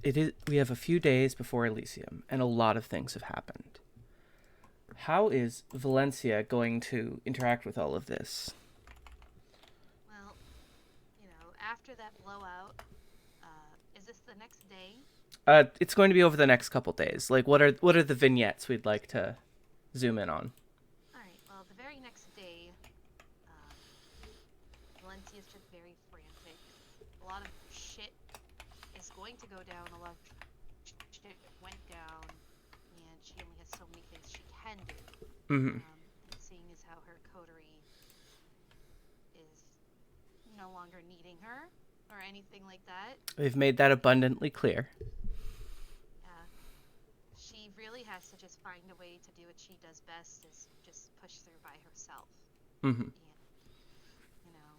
it is. We have a few days before Elysium, and a lot of things have happened. How is Valencia going to interact with all of this? Well, after that blowout, is this the next day? It's going to be over the next couple days. Like, what are the vignettes we'd like to zoom in on? All right. Well, the very next day, um, Valencia's just very frantic. A lot of shit is going to go down. A lot of shit went down, and she only has so many things she can do. Mm-hmm. And seeing as how her coterie is no longer needing her or anything like that, We've made that abundantly clear. uh, she really has to just find a way to do what she does best is just push through by herself Mm-hmm. and you know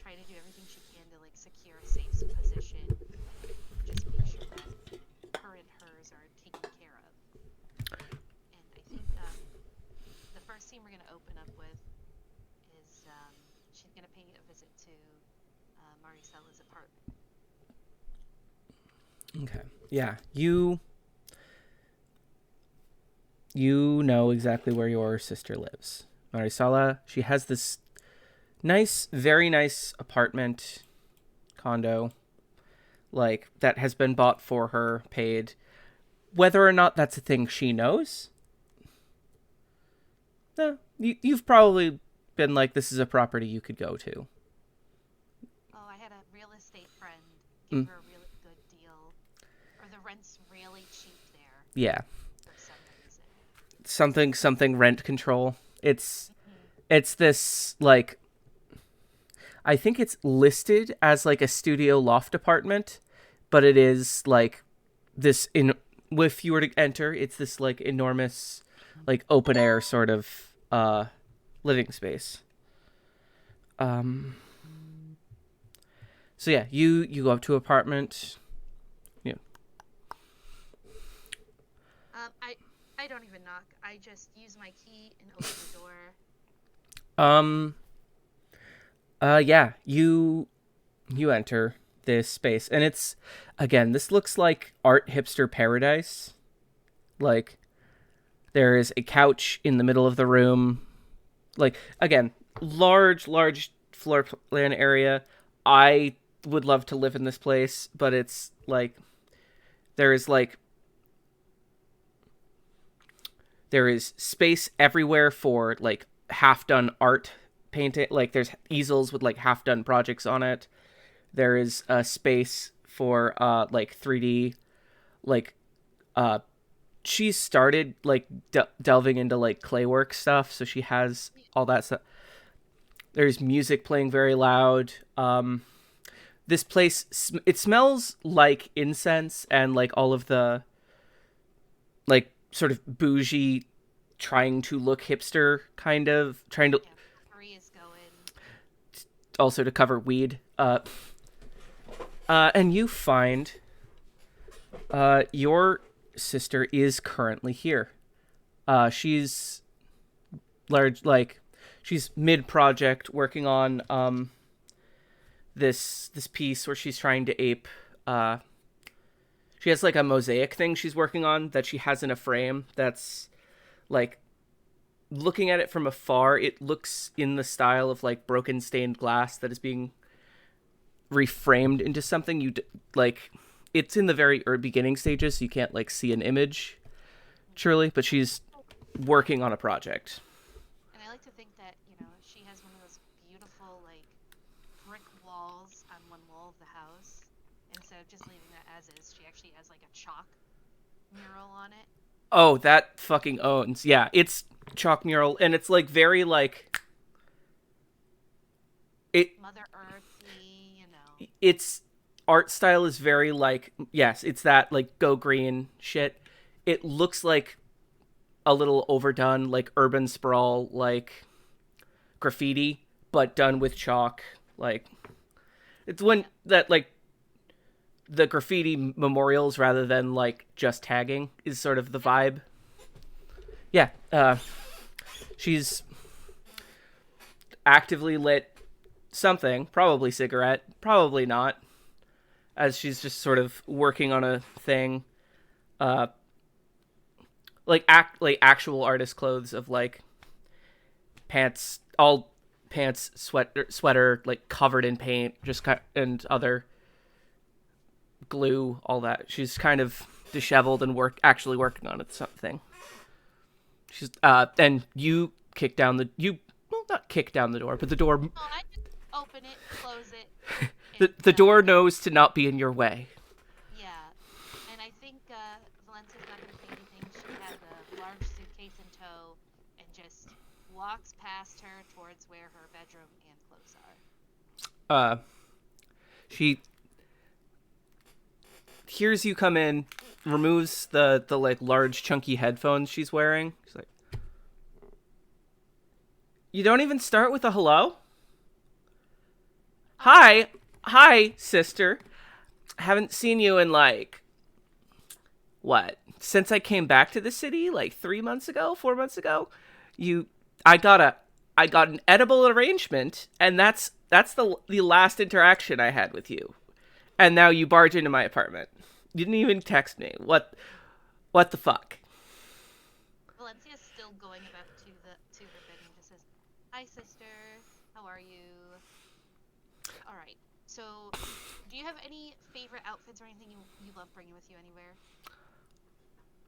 try to do everything she can to like secure a safe position, just make sure that her and hers are taken care of. And I think the first scene we're going to open up with is she's going to pay a visit to Maricella's apartment. Okay. Yeah, you know exactly where your sister lives. Marisala, she has this nice, very nice apartment condo, like that has been bought for her, paid. Whether or not that's a thing she knows, you've probably been like, this is a property you could go to. Oh, I had a real estate friend give Mm, her a really good deal, or the rent's really cheap there yeah, for some reason. something rent control. Hmm. It's this like, I think it's listed as like a studio loft apartment, but it is like this in if you were to enter, it's this like enormous like open air sort of living space. Um so yeah, you go up to apartment. Yeah. I don't even knock. I just use my key and open the door. Um yeah, you enter this space and it's again, this looks like art hipster paradise. Like there is a couch in the middle of the room. Like again, large floor plan area. I would love to live in this place, but it's like there is like there is space everywhere for like half done art painting. Like there's easels with like half done projects on it. There is a space for like 3D like uh she's started like delving into like claywork stuff, so she has Yeah. all that stuff. There's music playing very loud. This place, it smells like incense and like all of the like sort of bougie, trying to look hipster, kind of trying to Yeah, potpourri is going. also to cover weed. And you find your sister is currently here. She's large, like she's mid project working on this piece where she's trying to ape. Uh, she has like a mosaic thing she's working on that she has in a frame. That's like looking at it from afar, it looks in the style of like broken stained glass that is being reframed into something like. It's in the very beginning stages, so you can't like see an image truly, but she's working on a project. And I like to think that, she has one of those beautiful, like, brick walls on one wall of the house. Instead of just leaving that as is, she actually has, like, a chalk mural on it. Oh, that fucking owns. Yeah, it's chalk mural, and it's like very like it. Mother Earthy. Its art style is very like, yes, it's that like go green shit. It looks like a little overdone, like urban sprawl, like graffiti, but done with chalk. Like it's when Yeah. that like the graffiti memorials rather than like just tagging is sort of the Yep. vibe. Yeah, she's actively lit something, probably cigarette, probably not. as she's just sort of working on a thing, uh, like actual artist clothes of like pants, all pants, sweater, like covered in paint, just and other glue, all that. She's kind of disheveled and actually working on it something. She's and you kick down the you well not kick down the door, but the door Oh, I just open it, close it, the and door knows to not be in your way. yeah. And I think Valencia's not going to say anything. She has a large suitcase in tow and just walks past her towards where her bedroom and clothes are. Uh, she hears you come in, removes the like large chunky headphones she's wearing. She's like, "You don't even start with a hello? Oh, Hi, hi, sister. Haven't seen you in like what? Since I came back to the city like 3 months ago, 4 months ago. You, I got a, I got an edible arrangement, and that's the last interaction I had with you. And now you barge into my apartment. You didn't even text me. What the fuck? Valencia's still going up to her bedroom and just says, "Hi, sister. How are you? All right. So, do you have any favorite outfits or anything you love bringing with you anywhere?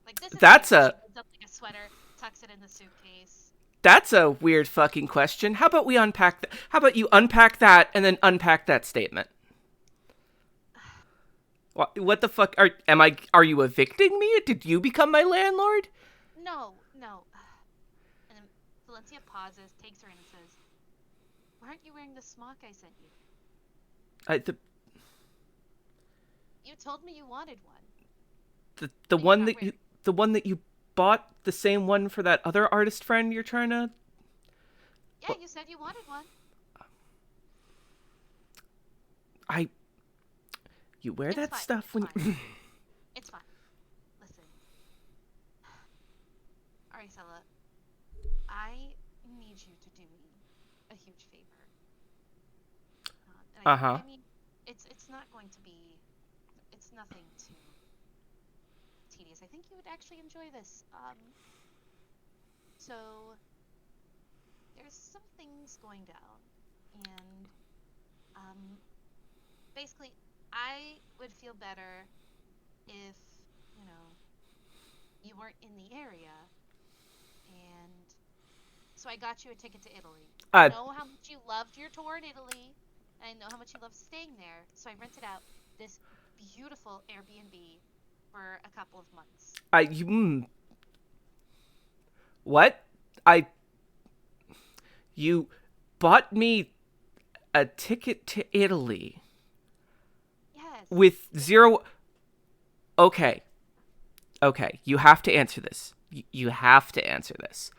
Like this is That's cute. She a holds up like a sweater, tucks it in the suitcase. that's a weird fucking question. How about we unpack that? How about you unpack that and then unpack that statement? What the fuck are you evicting me? Did you become my landlord? No, no." And then Valencia pauses, takes her in, and says, "Why aren't you wearing the smock I sent you? I, the You told me you wanted one, the and you're one not that wearing you it." the one that you bought, the same one for that other artist friend you're trying to. Yeah, What? you said you wanted one. I You wear It's that fine. stuff It's when fine. It's fine. Listen, Aricella, I need you to do me a huge favor. Uh huh. I mean, it's not going to be, it's nothing too tedious. I think you would actually enjoy this. So there's some things going down, and um, basically, I would feel better if you know you weren't in the area, and so I got you a ticket to Italy. I uh know how much you loved your tour in Italy, and I know how much you loved staying there. So I rented out this beautiful Airbnb for a couple of months. I you what I you bought me a ticket to Italy Yes, with yes. zero. Okay, okay, you have to answer this. You have to answer this.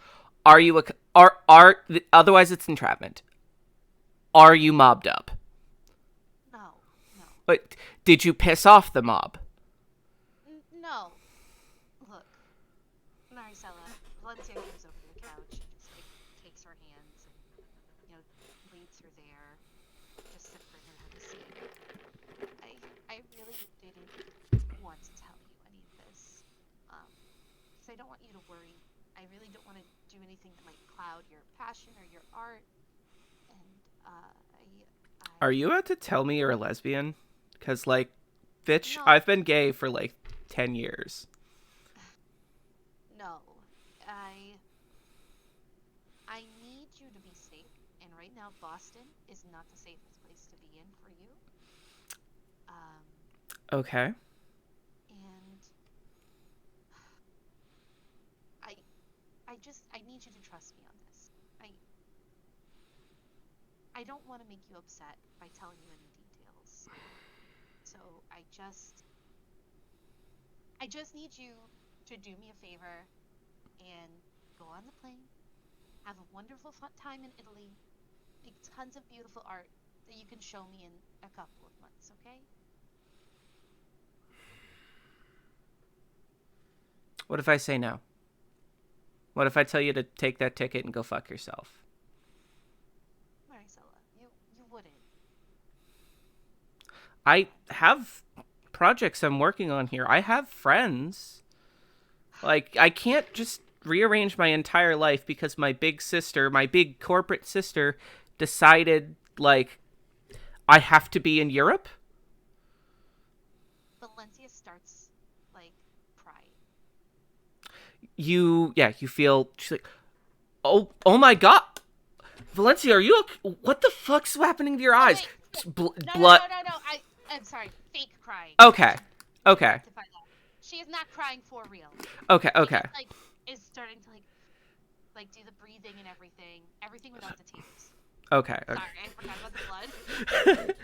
Are you a are otherwise it's entrapment. Are you mobbed up? No, no, But did you piss off the mob? no. Look, Maricela, Valencia goes over to the couch and just like takes her hands and leads her there, just to bring her to see. I really didn't want to tell you any of this, um, because I don't want you to worry. I really don't want to do anything that might cloud your passion or your art. And I Are you about to tell me you're a lesbian? Cause like, bitch, no, I've been gay for like 10 years. no, I I need you to be safe. And right now, Boston is not the safest place to be in for you. Um, Okay. and I I need you to trust me on this. I don't want to make you upset by telling you any details. So I just need you to do me a favor and go on the plane, have a wonderful fun time in Italy, make tons of beautiful art that you can show me in a couple of months, okay? What if I say no? What if I tell you to take that ticket and go fuck yourself? Maricela, you wouldn't. I have projects I'm working on here. I have friends. Like, I can't just rearrange my entire life because my big sister, my big corporate sister, decided, like, I have to be in Europe. Valencia starts like crying. You feel, she's like, oh my god. Valencia, are you okay? What the fuck's happening to your Oh eyes? wait, no, Blood. no. I'm sorry. Fake crying. Okay. I should Okay. rectify that. She is not crying for real. Okay. She Okay. just like is starting to like do the breathing and everything. Everything without the tears. Okay. Sorry, I forgot about the blood.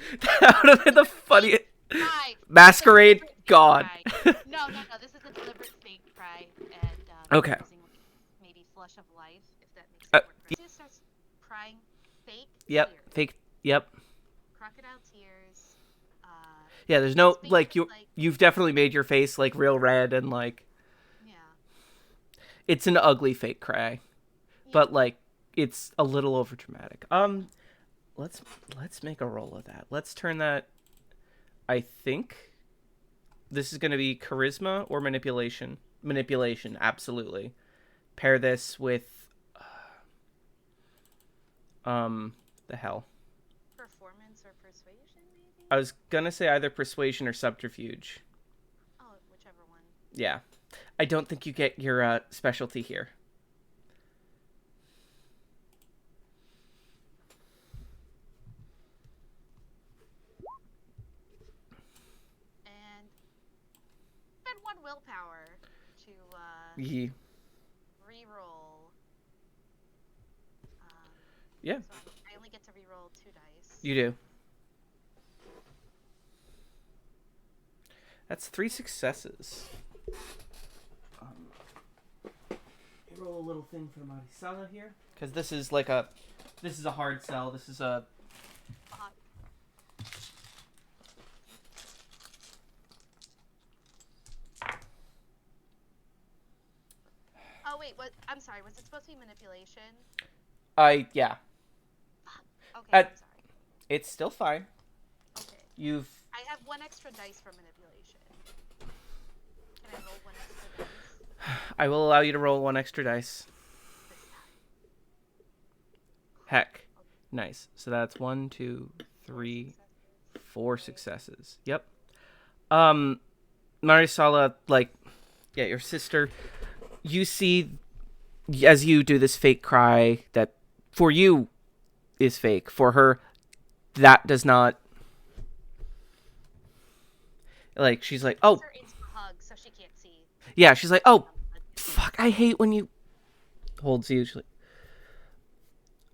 That would have been the funniest. Fake cry. Masquerade Fake gone. cry. No. This is a deliberate fake cry, and Okay. using maybe flush of life if that makes Uh, it work. She just starts crying fake yep. tears, Fake. Yep. crocodile tears. Yeah. There's no It's like basically like you've definitely made your face like real red and like yeah, it's an ugly fake cry, yeah. but like it's a little over dramatic. Let's make a roll of that. Let's turn that. I think this is going to be charisma or manipulation. Manipulation, absolutely. Pair this with the hell. Performance or persuasion, maybe. I was gonna say either persuasion or subterfuge. Oh, whichever one. Yeah, I don't think you get your specialty here. And spend one willpower to Yeah. re-roll. Um, Yeah, so I only get to re-roll 2 dice. you do. That's 3 successes. You roll a little thing for Marisala here, because this is like a hard sell. This is a Oh wait, what? I'm sorry. Was it supposed to be manipulation? yeah. Okay, I'm sorry. It's still fine. Okay. You've I have 1 extra dice for manipulation. Can I roll 1 extra dice I will allow you to roll 1 extra dice. this time? Heck. Okay. Nice. So that's 1, 2, 3, 4 successes. Yep. Marisala, like, yeah, your sister, you see as you do this fake cry that for you is fake. For her, that does not. Like, she's like, oh, Her into a hug, so she can't see. yeah, she's like, oh, fuck, I hate when you. Holds you. She's like,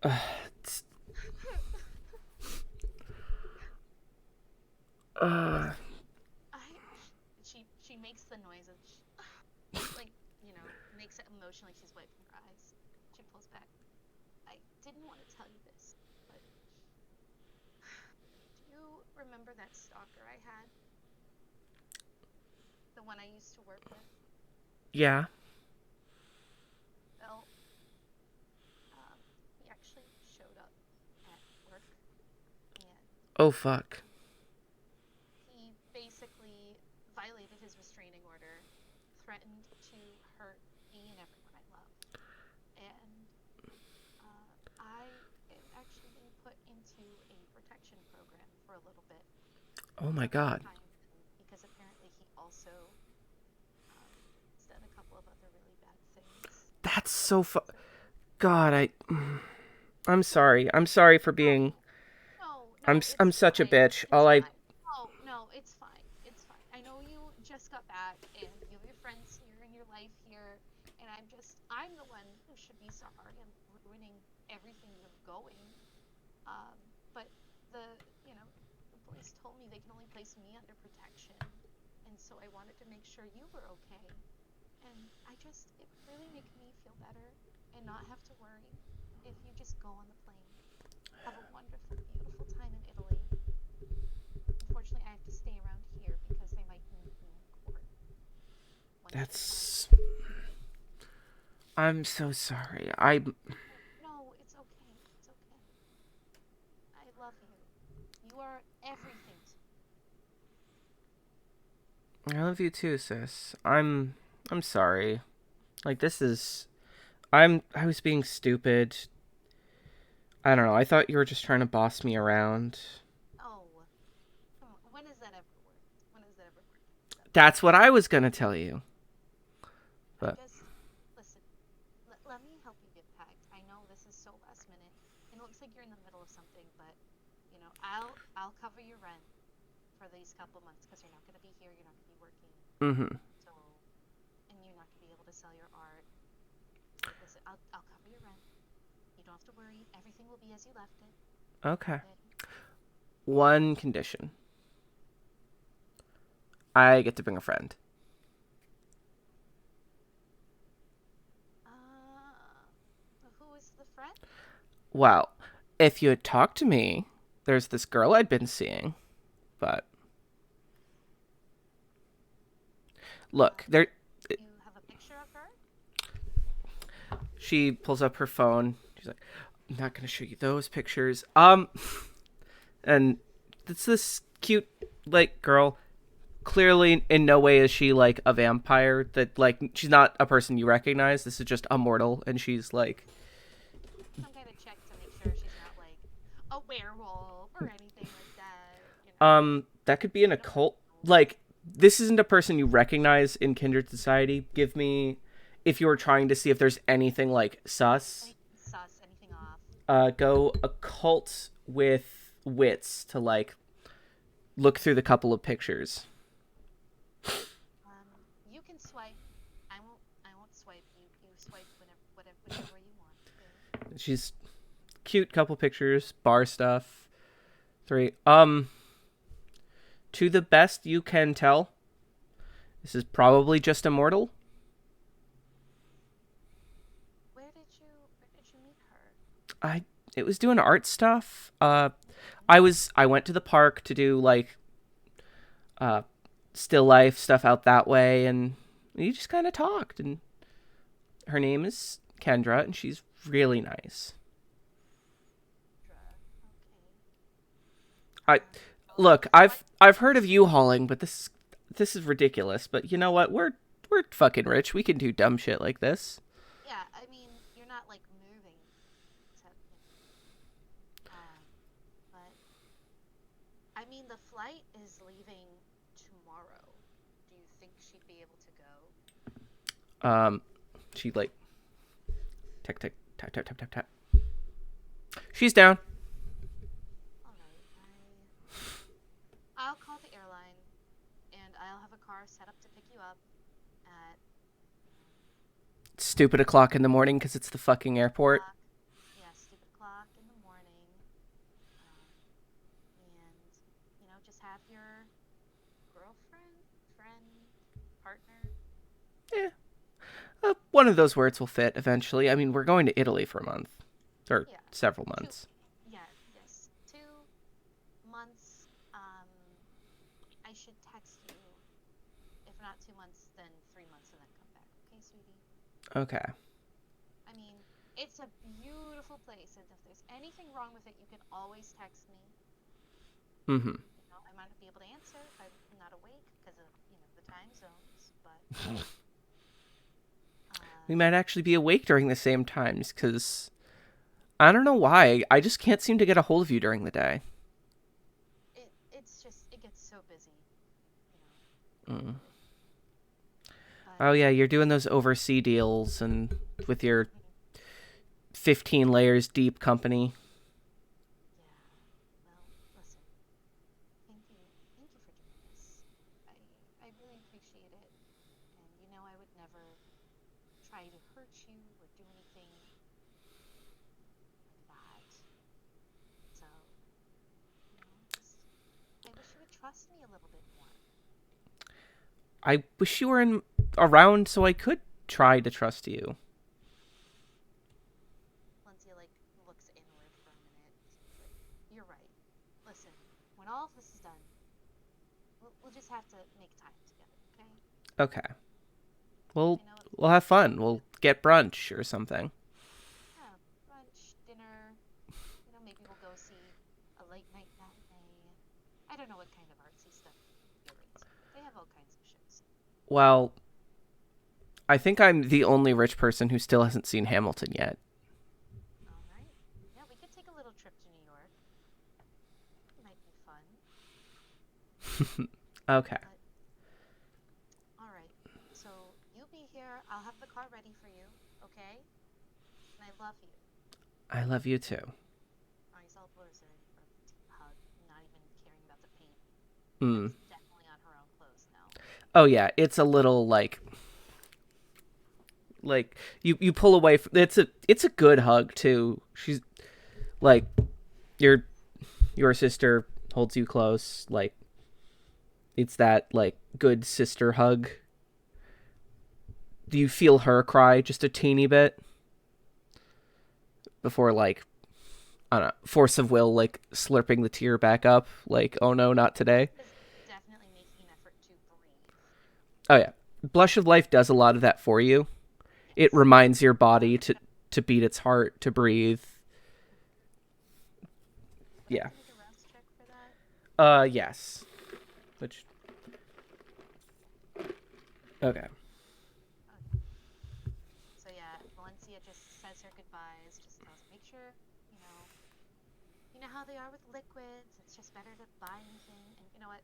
it's- uh, She makes the noise of like makes it emotional, like she's wiping her eyes. She pulls back. I didn't want to tell you this, but do you remember that stalker I had? The one I used to work with? yeah. Well, he actually showed up at work, and Oh, fuck. he basically violated his restraining order, threatened to hurt me and everyone I love. And I am actually being put into a protection program for a little bit. Oh, my God. Because apparently he also has done a couple of other really bad things. That's so God, I'm sorry. I'm sorry for being. No, I'm it's such a fine. bitch. It's All I. fine. No, it's fine. It's fine. I know you just got back and you have your friends here and your life here, and I'm the one who should be sorry. I'm ruining everything you're going. But the, the police told me they can only place me under protection, and so I wanted to make sure you were okay. And it really makes me feel better and not have to worry if you just go on the plane. Have a wonderful, beautiful time in Italy. Unfortunately, I have to stay around here because they might need me in court. That's. I'm so sorry. No, it's okay. It's okay. I love you. You are everything to me. I love you too, sis. I'm sorry. Like this is I was being stupid. I don't know. I thought you were just trying to boss me around. Oh, come on. When has that ever worked? When has that ever worked? That way. That's what I was gonna tell you. I But just listen. Let me help you get packed. I know this is so last minute, and it looks like you're in the middle of something, but I'll cover your rent for these couple months because you're not going to be here. You're not going to be working. mhm. So, and you're not going to be able to sell your art. Listen, I'll cover your rent. You don't have to worry. Everything will be as you left it. Okay. Okay. One condition. I get to bring a friend. Who is the friend? Well, if you had talked to me, there's this girl I'd been seeing, but look, Um, there you have a picture of her? she pulls up her phone. She's like, "I'm not going to show you those pictures." And it's this cute like girl. Clearly in no way is she like a vampire, that like she's not a person you recognize. This is just a mortal, and she's like Some kind of check to make sure she's not like a werewolf or anything like that. that could be an You don't occult. know. Like this isn't a person you recognize in kindred society. Give me, if you were trying to see if there's anything like sus, Anything sus, anything off. go occult with wits to like look through the couple of pictures. You can swipe. I won't swipe. You swipe whichever you want. Okay. She's cute couple pictures, bar stuff. Three. To the best you can tell, this is probably just immortal. Where did you meet her? I it was doing art stuff. I went to the park to do like uh still life stuff out that way, and we just kind of talked. And her name is Kendra, and she's really nice. Okay. I Well, look, what? I've heard of you hauling, but this is ridiculous. But you know what? We're fucking rich. We can do dumb shit like this. Yeah, I mean, you're not like moving to, but I mean, the flight is leaving tomorrow. Do you think she'd be able to go? Um, she like tap tap tap tap tap tap tap. She's down. All right, I'll call the airline, and I'll have a car set up to pick you up at Stupid o'clock in the morning because it's the fucking airport. o'clock. Yeah, stupid o'clock in the morning. Um, and just have your girlfriend, friend, partner. Yeah, one of those words will fit eventually. I mean, we're going to Italy for a month or Yeah, several two. months. Yeah, yes, 2 months. I should text you. If not 2 months, then 3 months, and then come back. Okay, sweetie. Okay. I mean, it's a beautiful place, and if there's anything wrong with it, you can always text me. Mm-hmm. I might not be able to answer if I'm not awake because of the time zones, but We uh, might actually be awake during the same times because I don't know why. I just can't seem to get a hold of you during the day. it's just it gets so busy, you know, Mm. with but Oh yeah, you're doing those overseas deals and with your mhm, 15 layers deep company. yeah. Well, listen, thank you for doing this. I I really appreciate it, and I would never try to hurt you or do anything like that. So, just I wish you would trust me a little bit more. I wish you were around so I could try to trust you. Lindsay like looks inward for a minute. She's like, "You're right. Listen, when all of this is done, we'll just have to make time together, okay? Okay. We'll I know we'll have it's fun. We'll get brunch or something. yeah, brunch, dinner. Maybe we'll go see a late night matinee. I don't know what kind of artsy stuff you're into, but they have all kinds of shows. Well, I think I'm the only rich person who still hasn't seen Hamilton yet. All right. Yeah, we could take a little trip to New York. It might be fun. Okay. But all right. So you be here. I'll have the car ready for you. Okay? And I love you. I love you too. Oh, he's all blistered for a hug, not even caring about the paint. Mm. That's definitely on her own clothes now. Oh yeah, it's a little like you pull away from, it's a good hug too. She's like your your sister holds you close, like it's that like good sister hug. Do you feel her cry just a teeny bit before like I don't know, force of will like slurping the tear back up like oh no, not today. Is definitely making an effort to breathe. Oh yeah. Blush of Life does a lot of that for you. It Yes. reminds your body to beat its heart, to breathe. Would I Yeah. have to make a rouse check for that? Yes. Which okay. Okay. So yeah, Valencia just says her goodbyes, just tells her, make sure, you know, you know how they are with liquids. It's just better to buy anything. And you know what?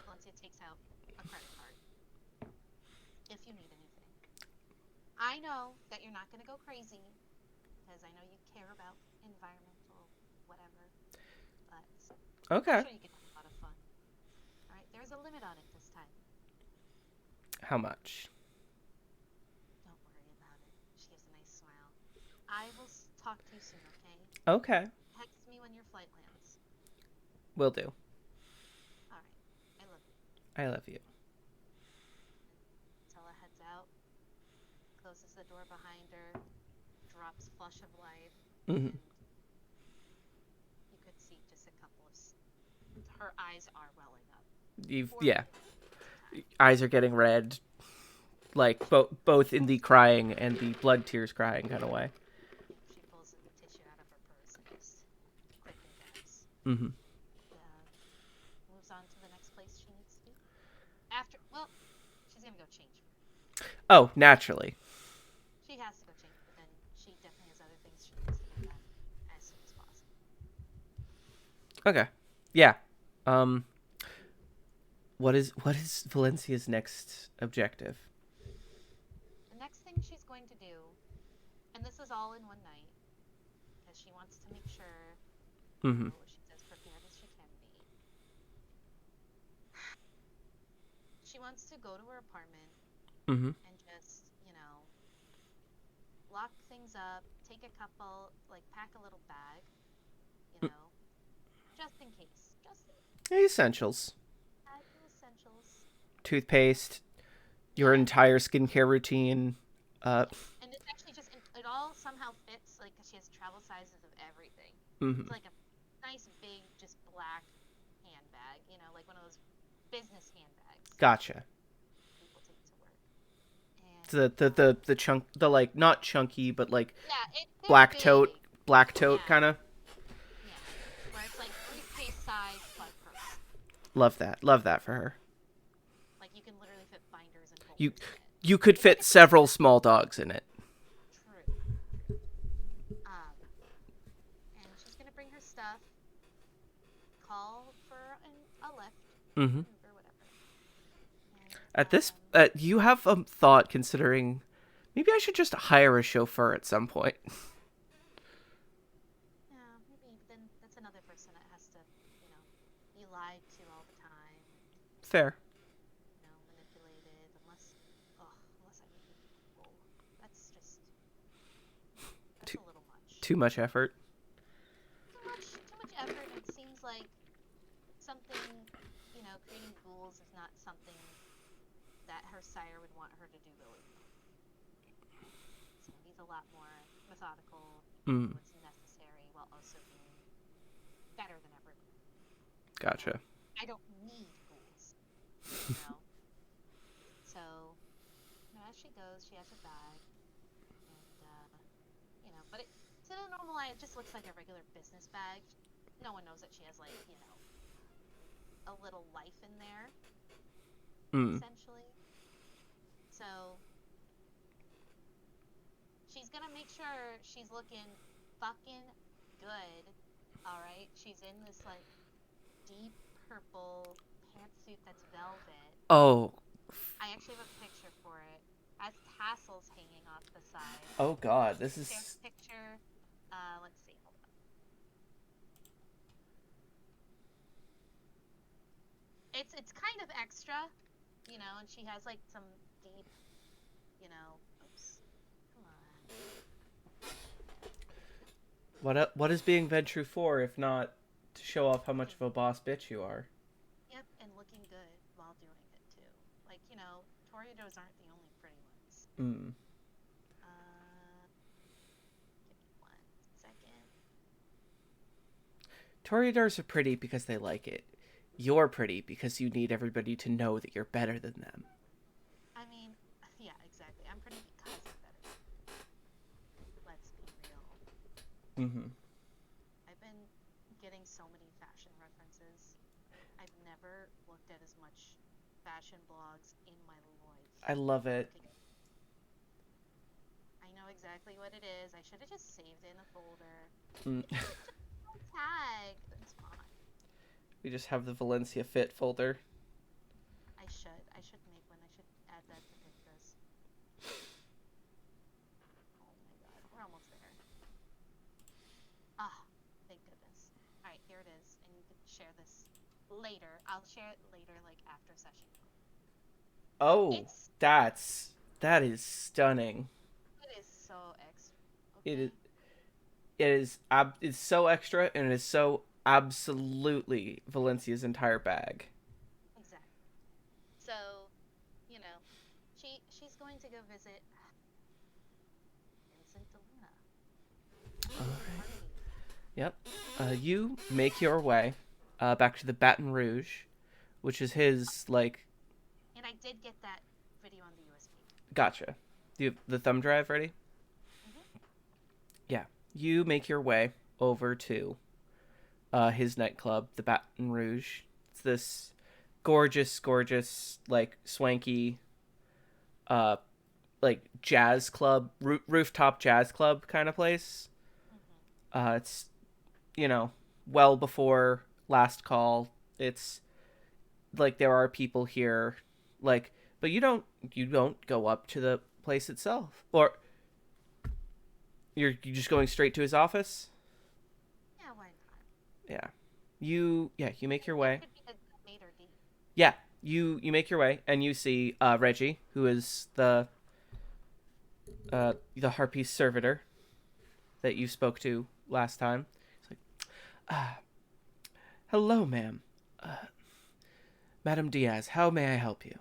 Valencia takes out a credit card if you need anything. I know that you're not going to go crazy because I know you care about environmental whatever, but I'm Okay. sure you can have a lot of fun. All right, there's a limit on it this time. How much? Don't worry about it. She gives a nice smile. I will talk to you soon, okay? Okay. Text me when your flight lands. Will do. All right. I love you. I love you. And Tella heads out, closes the door behind her, drops Flush of Life, Mm-hmm. and you could see just a couple of. Her eyes are welling up for the Yeah. millionth time. Eyes are getting red, like both in the crying and the blood tears crying kind of way. She pulls a tissue out of her purse and just quickly dabs. Mm-hmm. Uh, Moves on to the next place she needs to be. After, well, she's gonna go change. Oh, naturally. She has to go change, but then she definitely has other things she needs to get done as soon as possible. Okay. Yeah. Um. What is Valencia's next objective? The next thing she's going to do, and this is all in one night, because she wants to make sure, Mm-hmm. she's as prepared as she can be. She wants to go to her apartment Mm-hmm. and just, lock things up, take a couple, like pack a little bag, you know, just in case. Just in Essentials. the essentials. Toothpaste. Your Yeah. entire skincare routine. And it's actually just, it all somehow fits, like, 'cause she has travel sizes of everything. Mm-hmm. It's like a nice, big, just black handbag, like one of those business handbags Gotcha. people take to work. And, The chunk, the like not chunky but like yeah, they're black tote big. black tote Yeah, kind of. yeah. Where it's like briefcase size, but purse. Love that for her. Like you can literally fit binders and you folders in it. you could It's like fit a several small dogs in it. true. Um, and she's gonna bring her stuff, call for a lift, Mm-hmm. an Uber, whatever. And At this you have a thought considering maybe I should just hire a chauffeur at some point. yeah, maybe then that's another person that has to, be lied to all the time, Fair. manipulated. Unless I make it equal. That's Too a little much. too much effort. Too much effort. And it seems like something, creating ghouls is not something that her sire would want her to do willy-nilly. So he's a lot more methodical, Mm. what's necessary, while also being better than ever. Gotcha. I don't need ghouls, you know. So, as she goes, she has her bag, and but to the normal eye, it just looks like a regular business bag. No one knows that she has a little life in there, Mm. essentially. So she's gonna make sure she's looking fucking good. All right. She's in this like deep purple pantsuit that's velvet. Oh, I actually have a picture for it. Has tassels hanging off the side. oh God, this Share is picture. Let's see. Hold on. It's kind of extra, and she has like some deep, oops. Come on. what is being venture for if not to show off how much Looking, of a boss bitch you are? yep, and looking good while doing it too. Like, Toreadors aren't the only pretty ones. Mm. Give me 1 second. Toreadors are pretty because they like it. You're pretty because you need everybody to know that you're better than them. I mean, yeah, exactly. I'm pretty because I'm better. Let's be real. Mm-hmm. I've been getting so many fashion references. I've never looked at as much fashion blogs in my life. I love it. Okay, I know exactly what it is. I should have just saved it in a folder. Mm. Just tag. That's fine. We just have the Valencia Fit folder. I should. I should make one. I should add that to Pinterest. Oh my god, we're almost there. Ah, thank goodness. All right, here it is, and you can share this later. I'll share it later, like after session. Oh, It's that is stunning. it is so extra. It is Okay. it's so extra and it is so absolutely Valencia's entire bag. Exactly. So, you know, she's going to go visit Vincent DeLuna. All The right. Harpy. Yep. You make your way back to the Baton Rouge, which is his like. And I did get that video on the USB. Gotcha. Do you have the thumb drive ready? Mm-hmm. Yeah. You make your way over to his nightclub, the Baton Rouge. It's this gorgeous, gorgeous, like swanky, uh, like jazz club, rooftop jazz club kind of place. Mm-hmm. It's well before last call. It's like there are people here, like, but you don't go up to the place itself, or you just going straight to his office. Yeah, why not? Yeah, you make your That way. could be a mate or D. Yeah, you make your way and you see Reggie, who is the harpy servitor that you spoke to last time. He's like, ah, hello, ma'am. Uh, Madam Diaz, how may I help you?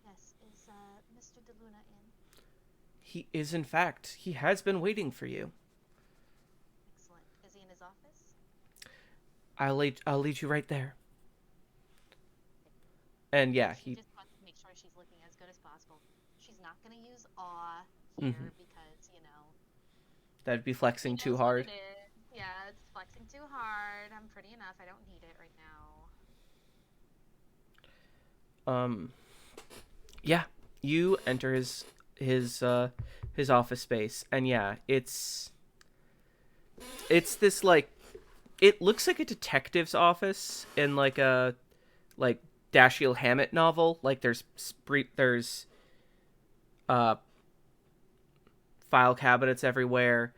Yes, is Mr. DeLuna in? He is, in fact. He has been waiting for you. Excellent. Is he in his office? I'll lead you right there. And yeah, She he. just wants to make sure she's looking as good as possible. She's not going to use awe Mhm. here because, That'd be she flexing too knows what hard. it is. Yeah, it's flexing too hard. I'm pretty enough. I don't need it right now. Um, yeah, you enter his office space, and yeah, it's this like it looks like a detective's office in like a like Dashiell Hammett novel. Like there's uh file cabinets everywhere.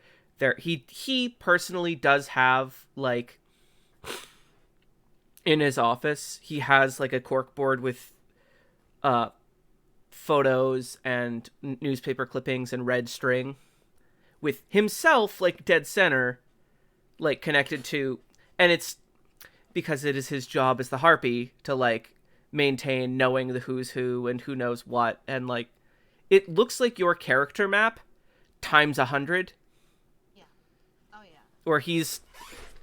He personally does have like in his office he has like a corkboard with uh photos and newspaper clippings and red string with himself like dead center like connected to, and it's because it is his job as the harpy to like maintain knowing the who's who and who knows what, and like it looks like your character map times 100, Yeah. Oh, yeah. where he's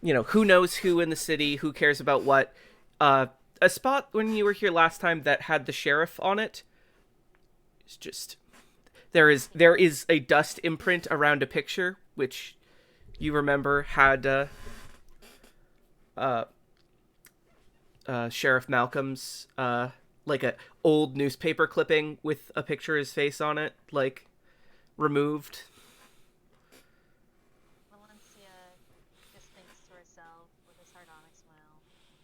who knows who in the city, who cares about what. A spot when you were here last time that had the sheriff on it is just there is a dust imprint around a picture which you remember had uh, Sheriff Malcolm's like a old newspaper clipping with a picture of his face on it, like removed. Valencia just thinks to herself with a sardonic smile.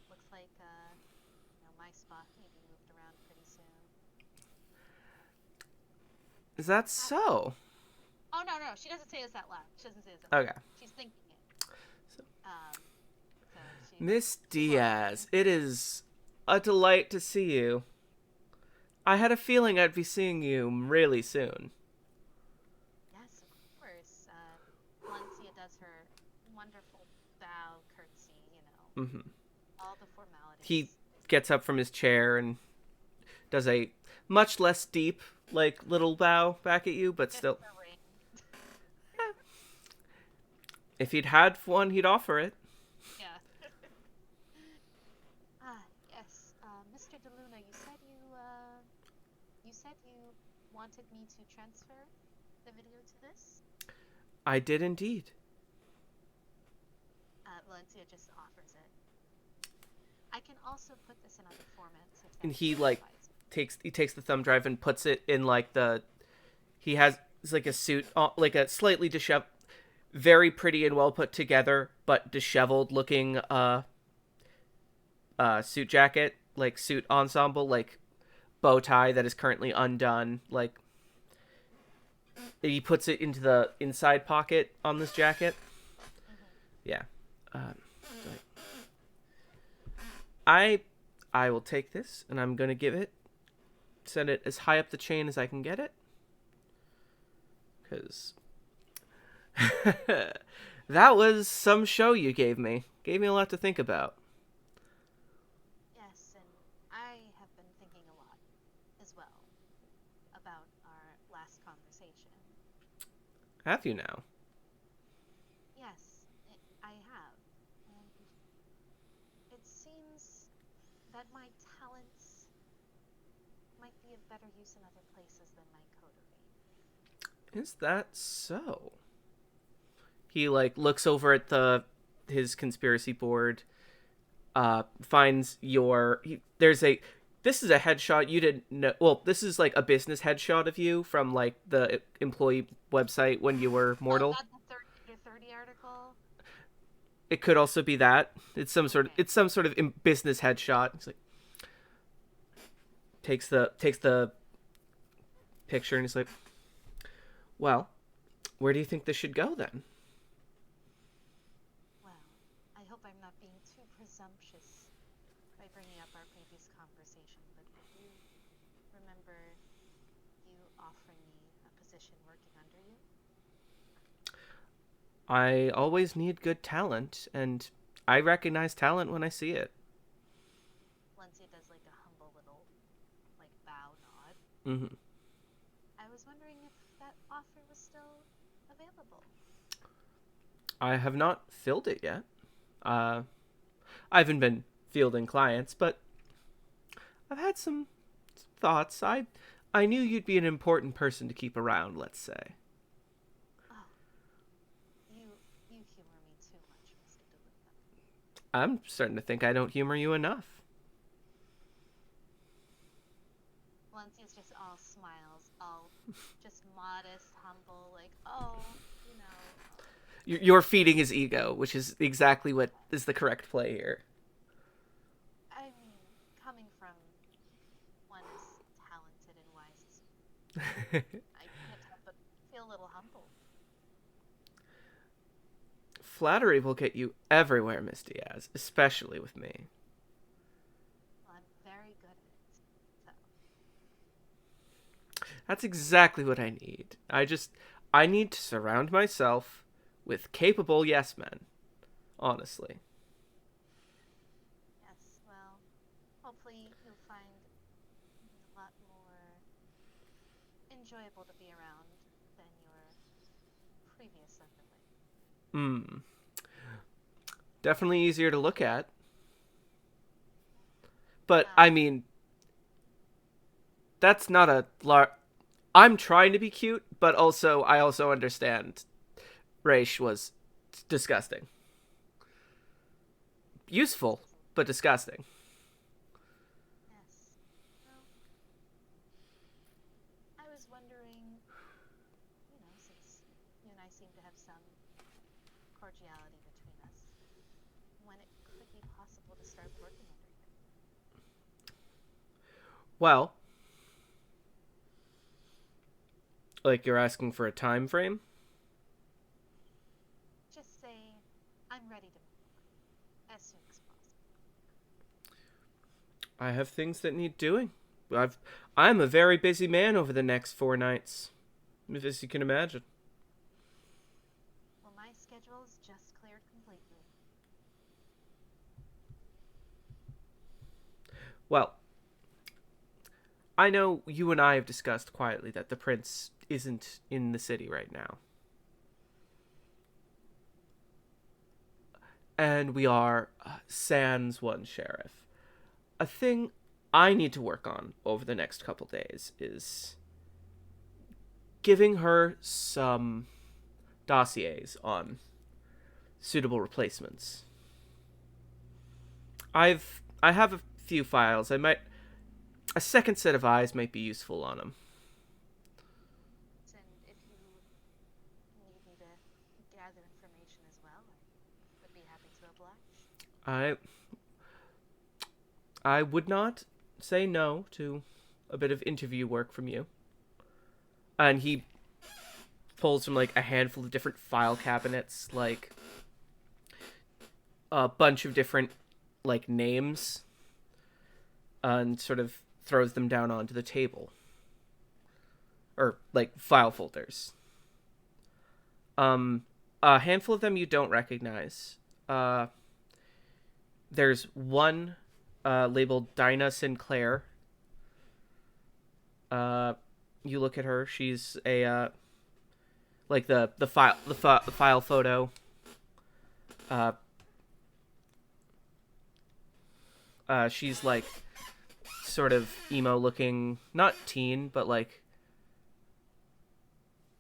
Looks like, my spot may be moved around pretty soon. Is that Ah, so? oh, no, no, she doesn't say this out loud. She doesn't say this out loud. Okay. She's thinking it. Um, so Miss she's Diaz, pondering. it is a delight to see you. I had a feeling I'd be seeing you really soon. Yes, of course. Valencia does her wonderful bow, curtsy, Mm-hmm. all the He formalities. gets up from his chair and does a much less deep, like, little bow back at you, but Just still. the ring. If he'd had one, he'd offer it. Yeah. Yes. Mr. DeLuna, you said you wanted me to transfer the video to this? I did indeed. Valencia just offers it. I can also put this in other formats if that And he, like, satisfies you. takes the thumb drive and puts it in, like, the. He has, it's like a suit, like a slightly disheveled, very pretty and well put together, but disheveled looking, suit jacket, like suit ensemble, like bow tie that is currently undone. Like he puts it into the inside pocket on this jacket. Hmm. Yeah. I I will take this and I'm gonna send it as high up the chain as I can get it, because that was some show you gave me. Gave me a lot to think about. Yes, and I have been thinking a lot as well about our last conversation. Have you now? Yes, I have. And it seems that my talents might be of better use in other places than my coterie. Is that so? He like looks over at the his conspiracy board, finds there's a this is a headshot you didn't know. Well, this is like a business headshot of you from like the employee website when you were Oh, mortal. not the 30 article? It could also be that Okay. it's some sort of business headshot. He's like takes the picture and he's like, well, where do you think this should go then? Well, I hope I'm not being too presumptuous by bringing up our previous conversation, but you remember you offering me a position working under you? I always need good talent, and I recognize talent when I see it. Valencia does like a humble little like bow nod. Mm-hmm. I was wondering if that offer was still available. I have not filled it yet. Uh, I haven't been fielding clients, but I've had some thoughts. I knew you'd be an important person to keep around, let's say. Oh, you humor me too much, Mr. DeLuna. I'm starting to think I don't humor you enough. Valencia's just all smiles, all just modest, humble, like, oh, You're feeding his ego, which is exactly what is the correct play here. I mean, coming from one as talented and wise as you, I can't help but feel a little humbled. Flattery will get you everywhere, Miss Diaz, especially with me. Well, I'm very good at it. So, That's exactly what I need. I need to surround myself with capable yes men, honestly. yes, well, hopefully you'll find me a lot more enjoyable to be around than your previous underling. Hmm. Definitely easier to look at. But I Well, mean, that's not a I'm trying to be cute, but I also understand Raish was disgusting. Useful, absolutely. but disgusting. Yes. Well, was wondering, since you and I seem to have some cordiality between us, when it could be possible to start working under you. Well, like you're asking for a time frame? Just say, I'm ready to move as soon as possible. I have things that need doing. I'm a very busy man over the next 4 nights, as you can imagine. Well, my schedule's just cleared completely. Well, I know you and I have discussed quietly that the prince isn't in the city right now. And we are sans one sheriff. A thing I need to work on over the next couple days is giving her some dossiers on suitable replacements. I have a few files. A second set of eyes might be useful on them. And if you need me to gather information as well, I would be happy to oblige. I I would not say no to a bit of interview work from you. And he pulls from like a handful of different file cabinets, like a bunch of different like names, and sort of throws them down onto the table, or like file folders. A handful of them you don't recognize. There's one labeled Dinah Sinclair. You look at her. She's a like the file photo. Uh, she's like sort of emo looking, not teen, but like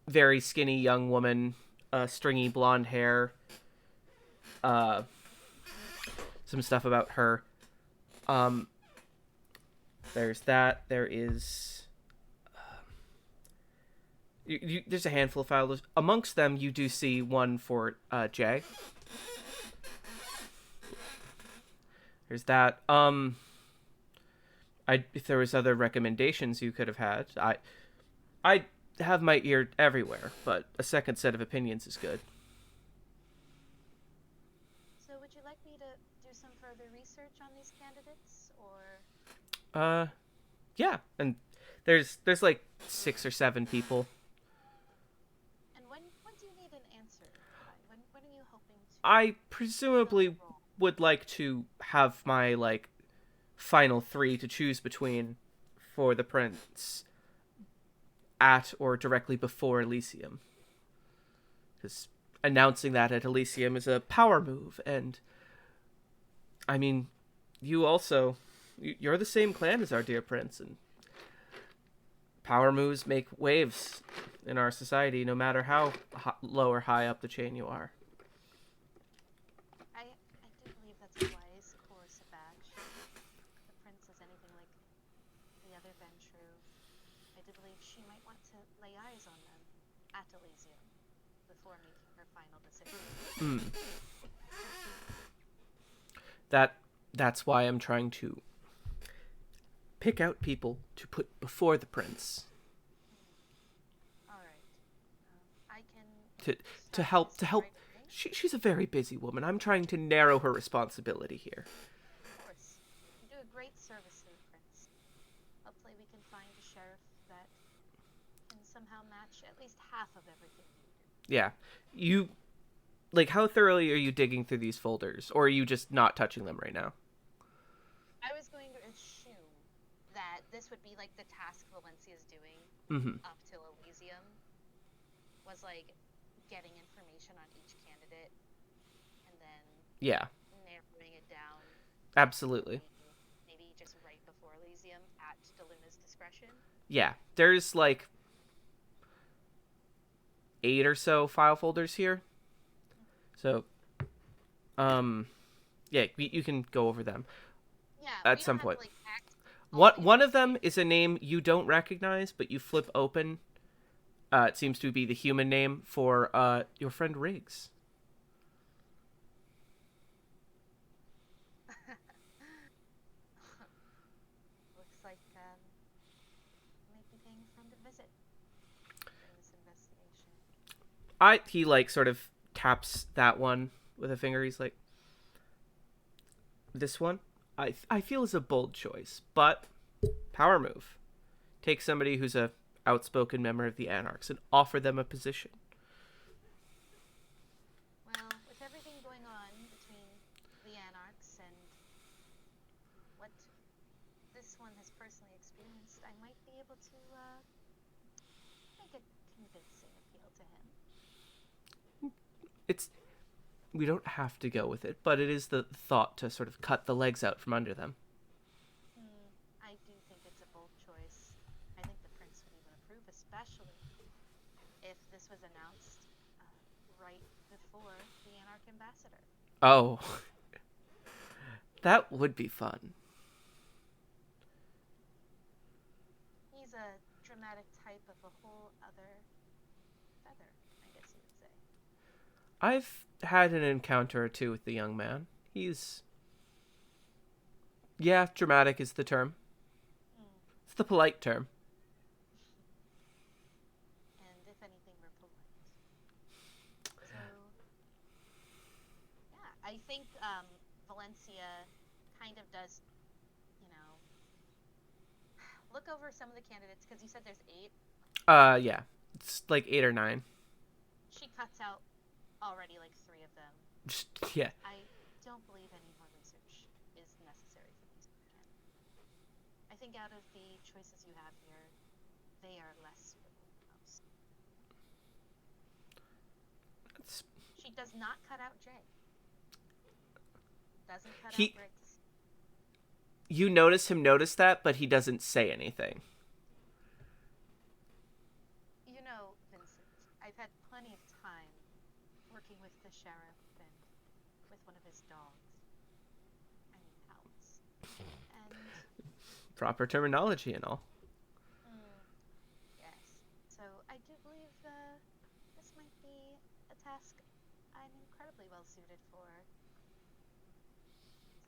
very skinny young woman, stringy blonde hair. Uh, some stuff about her. Um, there's that. There is. There's a handful of files. Amongst them, you do see one for Jay. There's that. If there was other recommendations you could have had, I have my ear everywhere, but a second set of opinions is good. So, would you like me to do some further research on these candidates, or? Uh, yeah, and there's like 6 or 7 people. And when do you need an answer by? When are you hoping to I fill the presumably role? would like to have my like final 3 to choose between for the prince at or directly before Elysium. Because announcing that at Elysium is a power move, and I mean, you're the same clan as our dear prince, and power moves make waves in our society, no matter how low or high up the chain you are. I do believe that's a wise course of action. If the prince is anything like the other Ventrue, I do believe she might want to lay eyes on them at Elysium before making her final decision. Mm. That's why I'm trying to pick out people to put before the prince All right. I can to to start help this to help. right away. She's a very busy woman. I'm trying to narrow her responsibility here. Of course. You do a great service here, Prince. Hopefully we can find a sheriff that can somehow match at least half of everything you do. Yeah, you like how thoroughly are you digging through these folders, or are you just not touching them right now? I was going to assume that this would be like the task Valencia's doing Mm-hmm. up till Elysium was like getting information on each candidate and then Yeah, narrowing it down absolutely. maybe just right before Elysium at Deluna's discretion. Yeah, there's like 8 or so file folders here. So, yeah, you can go over them Yeah, at we don't some have to point. like act. all the One of them is investigation. a name you don't recognize, but you flip open. It seems to be the human name for your friend Riggs. Looks like I might be paying a friend a visit during this investigation. He like sort of taps that one with a finger. He's like, this one, I feel is a bold choice, but power move. Take somebody who's a outspoken member of the Anarchs and offer them a position. Well, with everything going on between the Anarchs and what this one has personally experienced, I might be able to make a convincing appeal to him. It's we don't have to go with it, but it is the thought to sort of cut the legs out from under them. I do think it's a bold choice. I think the prince would even approve, especially if this was announced right before the Anarch ambassador. Oh, that would be fun. He's a dramatic type of a whole other feather, I guess you would say. I've had an encounter or two with the young man. He's, yeah, dramatic is the term. Mm. It's the polite term. And if anything, we're polite. So, yeah, I think Valencia kind of does, you know, look over some of the candidates because you said there's 8. Yeah, it's like 8 or 9. She cuts out already like 3 of them. Just yeah. I don't believe any more research is necessary for these candidates. I think out of the choices you have here, they are less suitable than most. It's, She does not cut out Jay. Doesn't cut out he, Riggs. you notice him notice that, but he doesn't say anything. You know, Vincent, I've had plenty of time working with the sheriff and with one of his dogs. I mean, hounds. And, Proper terminology and all. yes. So I do believe this might be a task I'm incredibly well suited for.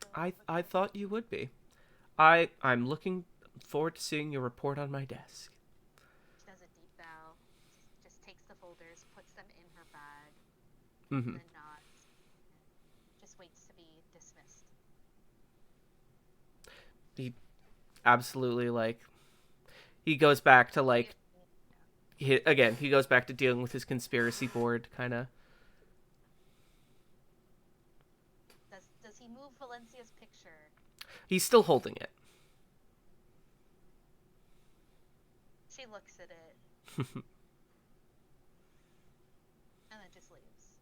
So I look I out. thought you would be. I'm looking forward to seeing your report on my desk. She does a deep bow, just takes the folders, puts them in her bag, and Mm-hmm. then nods, and just waits to be dismissed. He absolutely like he goes back to like again he goes back to dealing with his conspiracy board kind of. Does he move Valencia's picture? He's still holding it. She looks at it and then just leaves.